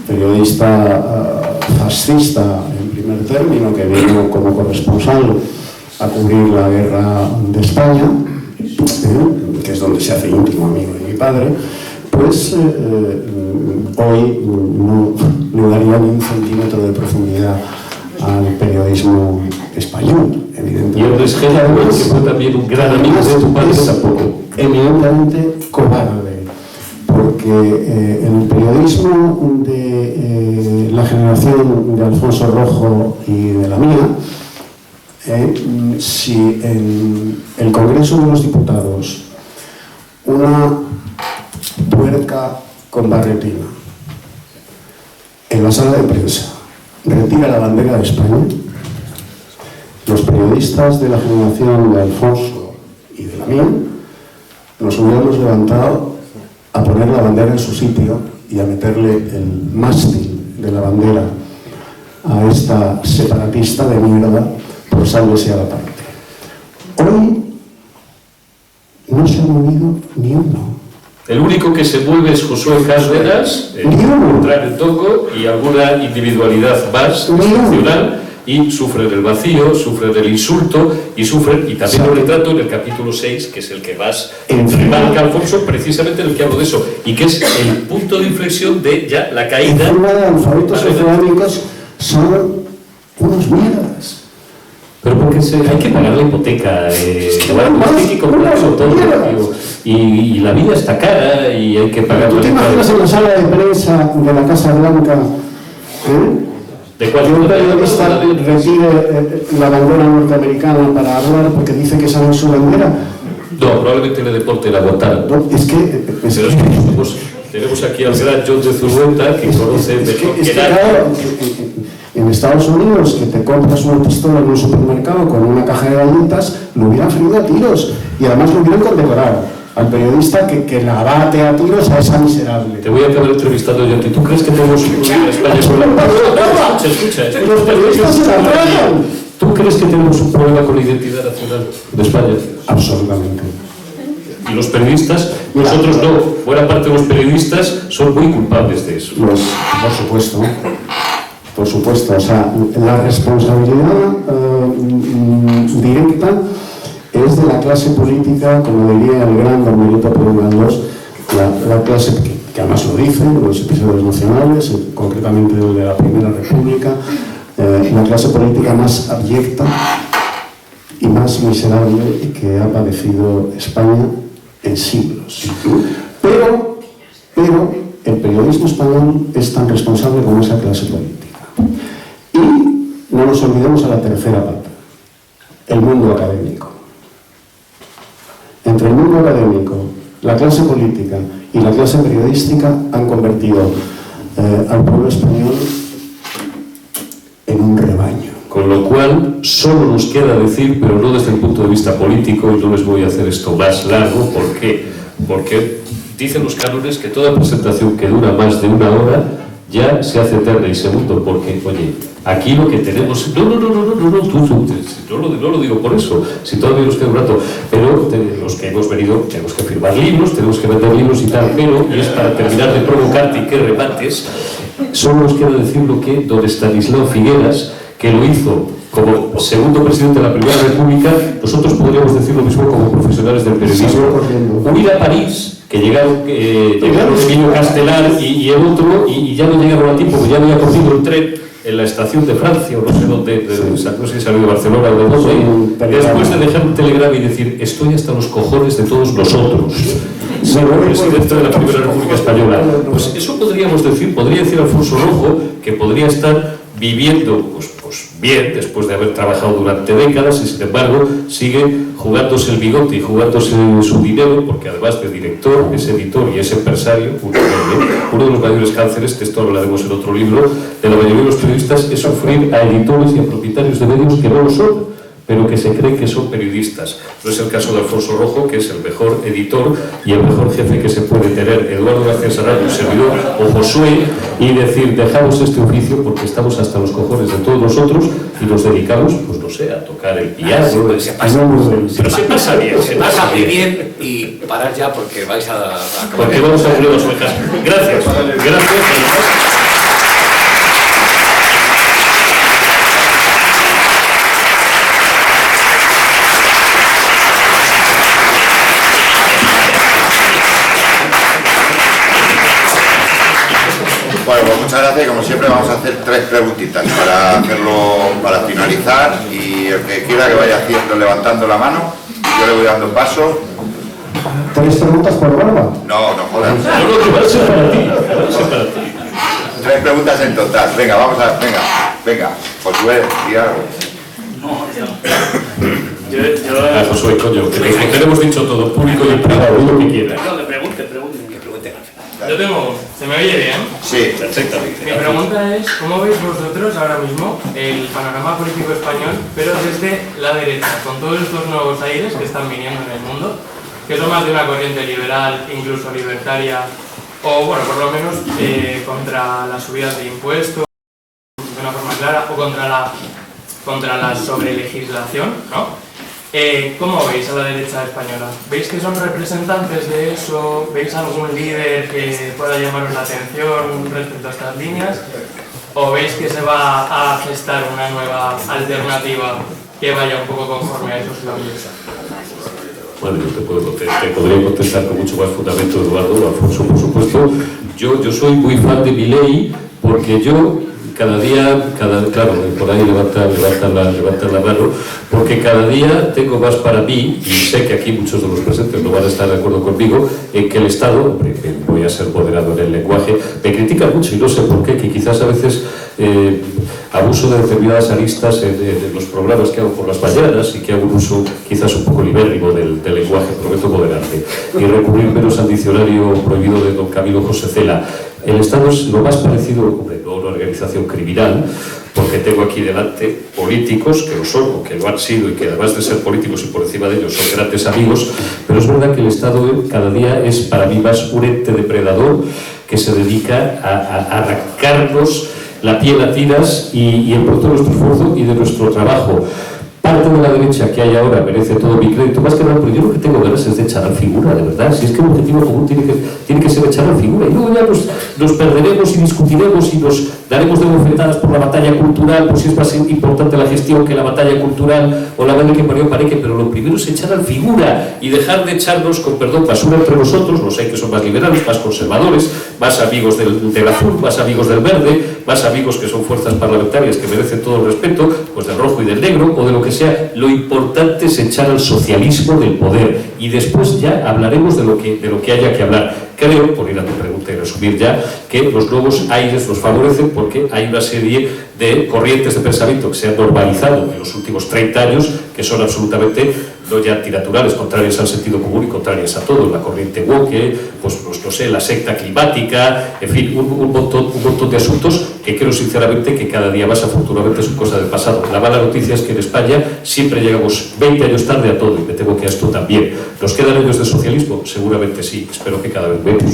periodista fascista en primer término, que vino como corresponsal a cubrir la guerra de España, que es donde se hace íntimo amigo de mi padre, pues hoy no le daría ni un centímetro de profundidad al periodismo español, evidentemente. Y Andrés Gela, que fue también un gran amigo de tu padre, tampoco. Eminentemente cobarde, porque en el periodismo de la generación de Alfonso Rojo y de la mía, si en el Congreso de los Diputados una puerca con barretina en la sala de prensa retira la bandera de España, los periodistas de la generación de Alfonso y de la mía nos hubiéramos levantado a poner la bandera en su sitio y a meterle el mástil de la bandera a esta separatista de mierda, por sálvese a la parte. Hoy no se ha movido ni uno. El único que se mueve es Josué Cárdenas, entrar en Toco y alguna individualidad más excepcional, y sufren el vacío, sufren el insulto y sufren, y también lo retrato en el capítulo 6, que es el que más remarca Alfonso, precisamente en el que hablo de eso, y que es el punto de inflexión de ya la caída. En forma de alfabetos socioeconómicos son unos mierdas. Pero porque hay que pagar la hipoteca, hay que comprarlo todo, y la vida está cara y hay que pagar. ¿Tú te imaginas en la sala de prensa de la Casa Blanca que un periodista retire la bandera norteamericana para hablar porque dice que esa no es su bandera? No, probablemente le deporte la aguantar. No, es que tenemos aquí al gran John de Zulueta, que conoce mejor que nadie. Claro, en Estados Unidos, que te compras una pistola en un supermercado con una caja de galletas, lo hubieran ferido a tiros y además lo hubieran condecorado al periodista que la abate a tiros a esa miserable. Te voy a acabar entrevistando yo a ti. ¿Tú crees que tenemos un problema en España con la... Escucha. Los periodistas se la tragan. ¿Tú crees que tenemos un problema con la identidad nacional de España? Absolutamente. Y los periodistas, nosotros no. Buena parte de los periodistas son muy culpables de eso. Por supuesto, o sea, la responsabilidad directa es de la clase política, como diría el gran Don Benito Pérez Galdós, la clase que además lo dice en los episodios nacionales, concretamente el de la Primera República, la clase política más abyecta y más miserable que ha padecido España en siglos. Pero el periodismo español es tan responsable como esa clase política. Y no nos olvidemos a la tercera parte, el mundo académico. Entre el mundo académico, la clase política y la clase periodística han convertido al pueblo español en un rebaño. Con lo cual, solo nos queda decir, pero no desde el punto de vista político, y no les voy a hacer esto más largo, ¿por qué? Porque dicen los cánones que toda presentación que dura más de una hora ya se hace eterna. Y segundo, porque, oye, aquí lo que tenemos... No, lo digo por eso, si todavía nos queda un rato, pero los que hemos venido tenemos que firmar libros, tenemos que vender libros y tal, pero, y es para terminar de provocarte y que remates, solo os quiero decir lo que don Estanislao Figueras, que lo hizo como segundo presidente de la Primera República, nosotros podríamos decir lo mismo como profesionales del periodismo. Huir a París, que llegaron Emilio Castelar y el otro, y ya no llegaron a tiempo, porque ya había cogido el tren en la estación de Francia, o no sé dónde, no sé si salió de Barcelona o de dónde, después de dejar un telegrama y decir, estoy hasta los cojones de todos nosotros, ser presidente de la Primera República Española. Pues eso podríamos decir, podría decir Alfonso Rojo, que podría estar viviendo pues bien, después de haber trabajado durante décadas, y sin embargo sigue jugándose el bigote y jugándose su dinero, porque además de director, es editor y es empresario. Uno de los mayores cánceres, que esto hablaremos en otro libro, de la mayoría de los periodistas, es sufrir a editores y a propietarios de medios que no lo son, pero que se creen que son periodistas. No es el caso de Alfonso Rojo, que es el mejor editor y el mejor jefe que se puede tener, Eduardo García Serrano, un servidor, o Josué, y decir, dejamos este oficio porque estamos hasta los cojones de todos nosotros y nos dedicamos, pues no sé, a tocar el piano. Pero se pasa bien, se pasa muy bien, y parad ya porque vais a porque vamos a abrir las orejas. Gracias. Bueno, pues muchas gracias, y como siempre vamos a hacer 3 preguntitas para finalizar, y el que quiera que vaya haciendo, levantando la mano, yo le voy dando paso. 3 preguntas por barba. No jodas. No, va a ser para ti. 3 preguntas en total. Venga, venga, Josué, di algo. Josué, coño, que tenemos dicho todo, público y privado, lo que quieras. No, que pregunten. Yo tengo, ¿se me oye bien? Sí. Perfectamente. Mi pregunta es, ¿cómo veis vosotros ahora mismo el panorama político español, pero desde la derecha, con todos estos nuevos aires que están viniendo en el mundo, que son más de una corriente liberal, incluso libertaria, o bueno, por lo menos contra las subidas de impuestos, de una forma clara, o contra la sobrelegislación, ¿no? ¿Cómo veis a la derecha española? ¿Veis que son representantes de eso? ¿Veis algún líder que pueda llamaros la atención respecto a estas líneas? ¿O veis que se va a gestar una nueva alternativa que vaya un poco conforme a esos cambios? Bueno, te podría contestar con mucho más fundamento, Eduardo, Alfonso, por supuesto. Yo soy muy fan de Milei, porque yo cada día, claro, por ahí levantan la mano, porque cada día tengo más para mí, y sé que aquí muchos de los presentes no van a estar de acuerdo conmigo, en que el Estado, hombre, voy a ser moderado en el lenguaje, me critica mucho y no sé por qué, que quizás a veces abuso de determinadas aristas de los programas que hago por las mañanas, y que hago un uso quizás un poco libérrimo del lenguaje, prometo moderarme, y recurrir menos al diccionario prohibido de don Camilo José Cela. El Estado es lo más parecido, hombre, no a una organización criminal, porque tengo aquí delante políticos que lo son, o que lo han sido, y que además de ser políticos y por encima de ellos son grandes amigos, pero es verdad que el Estado cada día es para mí más un ente depredador que se dedica a arrancarnos la piel a tiras y el producto de nuestro esfuerzo y de nuestro trabajo. Parte de la derecha que hay ahora merece todo mi crédito, más que nada, pero yo lo que tengo ganas es de echar la figura, de verdad. Si es que el objetivo común tiene que ser echar la figura, y luego ya nos perderemos y discutiremos y nos daremos de bofetadas por la batalla cultural, pues si es más importante la gestión que la batalla cultural, o la madre que parió pareque, pero lo primero es echar la figura y dejar de echarnos, con perdón, basura entre nosotros, los hay que son más liberales, más conservadores, más amigos del azul, más amigos del verde, más amigos que son fuerzas parlamentarias que merecen todo el respeto, pues del rojo y del negro, o de lo que sea. Lo importante es echar al socialismo del poder, y después ya hablaremos de lo que haya que hablar. Creo, por ir a tu pregunta y resumir ya, que los nuevos aires nos favorecen porque hay una serie de corrientes de pensamiento que se han normalizado en los últimos 30 años, que son absolutamente no ya antinaturales, contrarias al sentido común y contrarias a todo. La corriente woke, pues no sé, la secta climática, en fin, un montón de asuntos que creo sinceramente que cada día más afortunadamente son cosas del pasado. La mala noticia es que en España siempre llegamos 20 años tarde a todo, y me temo que a esto también. ¿Nos quedan años de socialismo? Seguramente sí, espero que cada vez menos.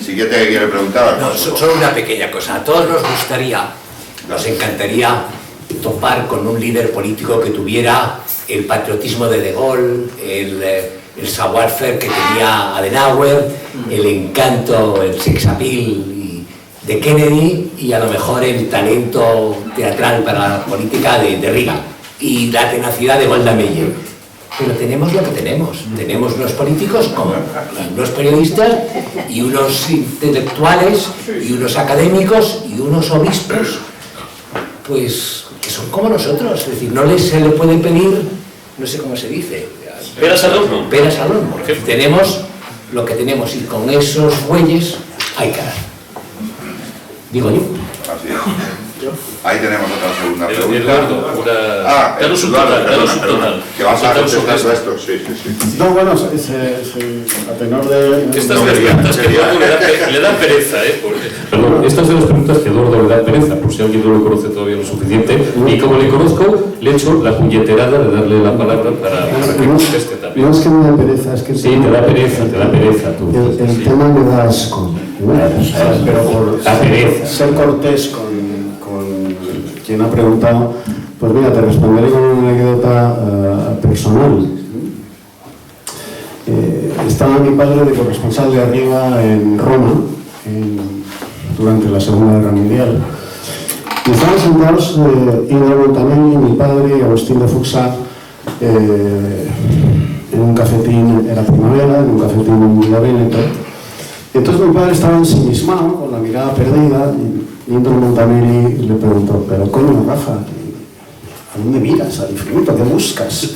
Siguiente que quiere preguntar. No, solo una pequeña cosa. A todos nos gustaría, nos encantaría topar con un líder político que tuviera el patriotismo de Gaulle, el savoir-faire que tenía Adenauer, el encanto, el sex appeal de Kennedy y a lo mejor el talento teatral para la política de Reagan y la tenacidad de Golda Meir. Pero tenemos lo que tenemos. Tenemos unos políticos como unos periodistas y unos intelectuales y unos académicos y unos obispos, pues que son como nosotros. Es decir, no se le puede pedir, no sé cómo se dice, peras al horno. Peras al horno. Tenemos lo que tenemos y con esos bueyes hay que dar. Digo yo. Así es. Ahí tenemos otra segunda pregunta. Eduardo, danos un total. Que vas a contestar esto, sí. No, bueno, a tenor de... Estas preguntas que Eduardo le da pereza, Perdón, estas son las preguntas que Eduardo le da pereza, por si alguien no lo conoce todavía lo suficiente, y como le conozco, le he hecho la puñeterada de darle la palabra para que conteste también. No es que me da pereza, es que... Sí, te da pereza tú. El tema me da asco, pero por ser cortés con quien ha preguntado, pues mira, te responderé con una anécdota personal. Estaba mi padre de corresponsal de arriba en Roma durante la Segunda Guerra Mundial. Y estaban sentados Indra Montanelli, mi padre y Agustín de Fuxar en un cafetín, era primavera, en un cafetín de Véneto. Entonces mi padre estaba ensimismado, con la mirada perdida, y Indra Montanelli le preguntó, pero coño, Rafa, ¿a dónde miras? ¿Al infinito? ¿Qué buscas?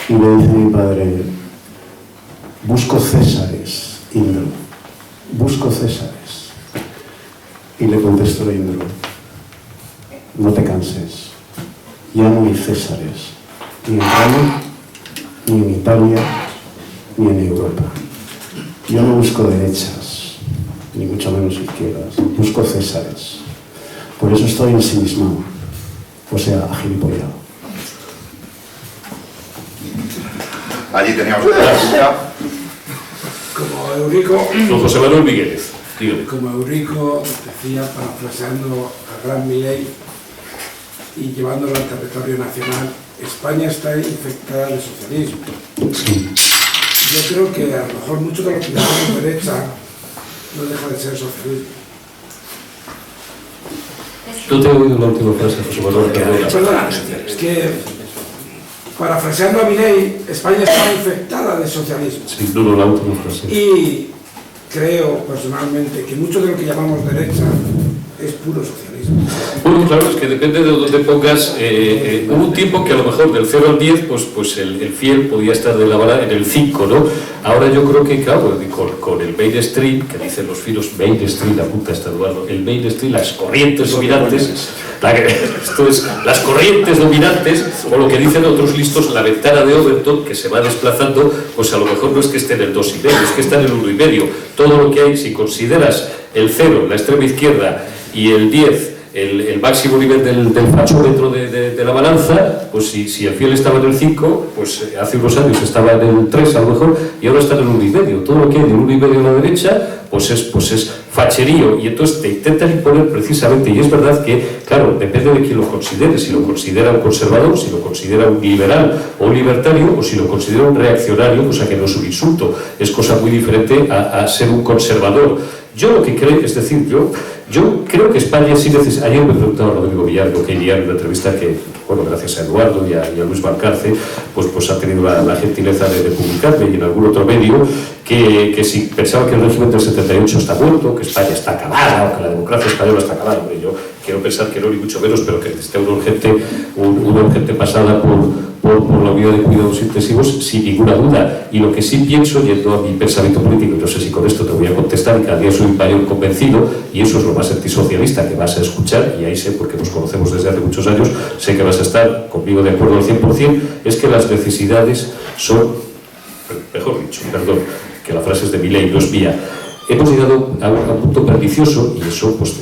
Y le dice mi padre, busco Césares, Indra, busco Césares. Y le contestó Indra, no te canses, ya no hay Césares, ni en Roma, ni en Italia, ni en Europa. Yo no busco derechas, ni mucho menos izquierdas, busco Césares. Por eso estoy ensimismado, o sea, agilipollado. Allí teníamos otra pregunta. Como Eurico, Don José Manuel Migueles, dígame. como Eurico decía, parafraseando a Gran Milei y llevándolo al territorio nacional, España está infectada de socialismo. Sí. Yo creo que a lo mejor mucho de lo que llamamos derecha no deja de ser socialismo. Tú te he oído la última frase, José Manuel. Perdona, es que parafraseando a Milei, España está infectada de socialismo. Sí, no, la última frase. Y creo personalmente que mucho de lo que llamamos derecha es puro socialismo. Bueno, claro, es que depende de dónde pongas. Hubo un tiempo que a lo mejor del 0 al 10, pues el fiel podía estar de la vara en el 5, ¿no? Ahora yo creo que, claro, con el mainstream, que dicen los filos mainstream, apunta este Eduardo, el mainstream, las corrientes dominantes, esto es, las corrientes dominantes, o lo que dicen otros listos, la ventana de Overton, que se va desplazando, pues a lo mejor no es que esté en el 2,5, es que está en el 1,5. Todo lo que hay, si consideras el 0, la extrema izquierda, y el 10, el máximo nivel del fachómetro de la balanza, pues si el fiel estaba en el 5, pues hace unos años estaba en el 3 a lo mejor, y ahora está en el 1,5. Todo lo que hay del 1,5 a la derecha, pues es facherío, y entonces te intentan imponer precisamente, y es verdad que, claro, depende de quién lo considere, si lo considera un conservador, si lo considera un liberal o un libertario, o si lo considera un reaccionario, cosa que no es un insulto, es cosa muy diferente a ser un conservador. Yo lo que creo, es decir, yo creo que España sí necesita. Ayer me preguntaba Rodrigo Villardo, que en una entrevista que, bueno, gracias a Eduardo y a Luis Valcarce, pues ha tenido la gentileza de publicarme y en algún otro medio, que si pensaba que el régimen del 78 está muerto, que España está acabada, o que la democracia española está acabada. Hombre, yo quiero pensar que no, ni mucho menos, pero que esté una urgente pasada por la vía de cuidados intensivos, sin ninguna duda. Y lo que sí pienso, yendo a mi pensamiento político, y no sé si con esto te voy a contestar, y cada día soy un mayor convencido, y eso es lo más antisocialista que vas a escuchar, y ahí sé, porque nos conocemos desde hace muchos años, sé que vas a estar conmigo de acuerdo al 100%, es que las necesidades son, mejor dicho, perdón, que la frase es de Milei, no es mía. Hemos llegado a un punto pernicioso, y eso, pues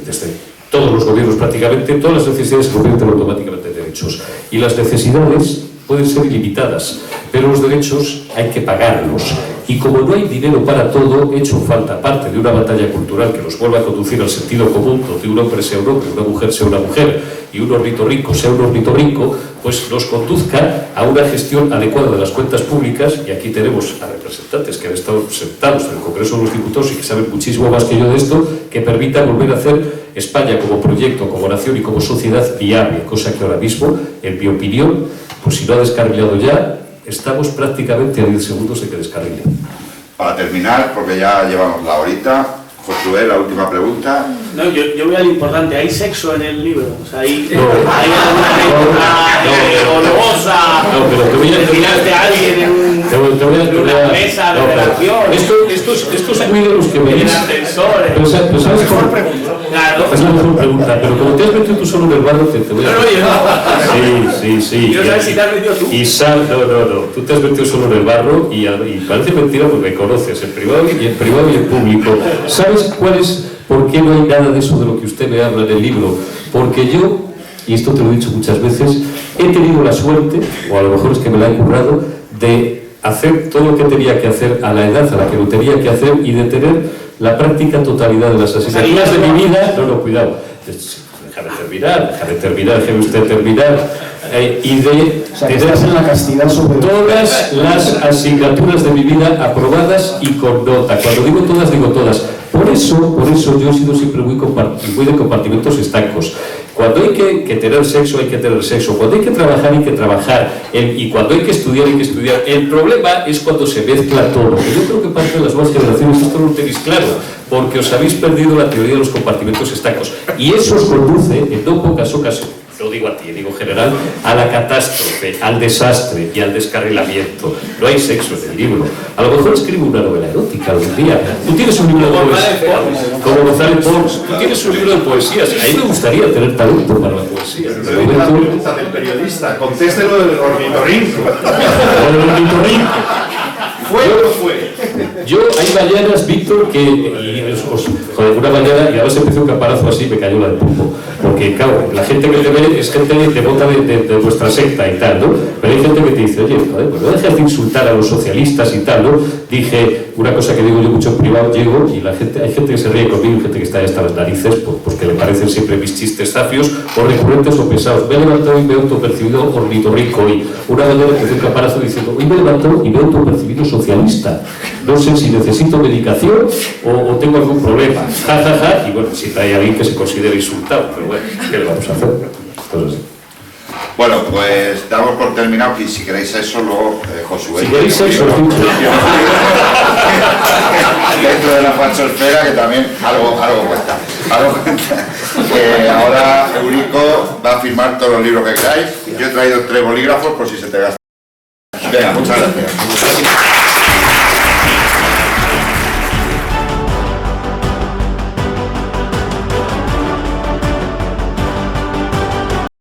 desde todos los gobiernos prácticamente, todas las necesidades se convierten automáticamente en derechos. Y las necesidades pueden ser ilimitadas, pero los derechos hay que pagarlos. Y como no hay dinero para todo, he hecho falta parte de una batalla cultural que nos vuelva a conducir al sentido común, donde un hombre sea un hombre, una mujer sea una mujer y un ornitorrinco sea un ornitorrinco, pues nos conduzca a una gestión adecuada de las cuentas públicas. Y aquí tenemos a representantes que han estado sentados en el Congreso de los Diputados y que saben muchísimo más que yo de esto, que permita volver a hacer España como proyecto, como nación y como sociedad viable, cosa que ahora mismo, en mi opinión, pues si no ha descarrilado ya, estamos prácticamente a 10 segundos de que descarrile. Para terminar, porque ya llevamos la horita, Josué, la última pregunta. No, yo voy a lo importante. ¿Hay sexo en el libro? O sea, ¿hay alguna golosa? No, pero te voy a tiraste a alguien en una mesa de operación. Esto es muy de los que veis. En ascensores. Pero ¿sabes cómo? Claro. Es la mejor pregunta, pero como te has metido tú solo en el barro, te voy a... No. Sí. Quiero saber si te has metido tú. No. Tú te has metido solo en el barro y parece mentira porque me conoces, en privado y en público. ¿Sabes por qué no hay nada de eso de lo que usted me habla en el libro? Porque yo, y esto te lo he dicho muchas veces, he tenido la suerte, o a lo mejor es que me la he currado, de hacer todo lo que tenía que hacer a la edad a la que lo tenía que hacer y de tener la práctica totalidad de las asignaturas de mi vida. No, cuidado. Déjame usted terminar. Y de tener en la castidad sobre todas las asignaturas de mi vida aprobadas y con nota. Cuando digo todas. Por eso yo he sido siempre muy de compartimentos estancos. Cuando hay que tener sexo, hay que tener sexo. Cuando hay que trabajar. Y cuando hay que estudiar, hay que estudiar. El problema es cuando se mezcla todo. Y yo creo que parte de las nuevas generaciones esto no lo tenéis claro, porque os habéis perdido la teoría de los compartimentos estancos. Y eso os conduce, en no pocas ocasiones, no digo a ti, digo en general, a la catástrofe, al desastre y al descarrilamiento. No hay sexo en el libro. A lo mejor escribo una novela erótica algún día. Tú tienes un libro de poesía, como González Pons. Tú tienes un libro de poesías. A mí me gustaría tener talento para la poesía. La pregunta del periodista. Contéstelo del ornitorrinco. ¿El ornitorrinco? ¿Fue o no fue? Yo, hay mañanas, Víctor, joder, una mañana, y ahora se empezó un caparazo así, me cayó la del pulpo. Porque, claro, la gente que te ve es gente devota de vuestra secta y tal, ¿no? Pero hay gente que te dice, oye, joder, pues no dejes de insultar a los socialistas y tal, ¿no? Dije, una cosa que digo yo mucho en privado, llego, y hay gente que se ríe conmigo, gente que está hasta las narices, porque le parecen siempre mis chistes zafios, o recurrentes o pesados. Me he levantado y me he autopercibido ornitorrinco hoy. Una mañana que hice un caparazo diciendo, hoy me levanto y me he autopercibido socialista. No sé si necesito medicación o tengo algún problema. Y bueno, si hay alguien que se considere insultado, pero bueno, ¿qué le vamos a hacer? Entonces, bueno, pues damos por terminado y si queréis eso, luego Josué. Si queréis eso, dentro de la fachosfera, que también algo cuesta. Ahora Eurico va a firmar todos los libros que queráis. Yo he traído 3 bolígrafos por si se te gasta. Venga, muchas gracias.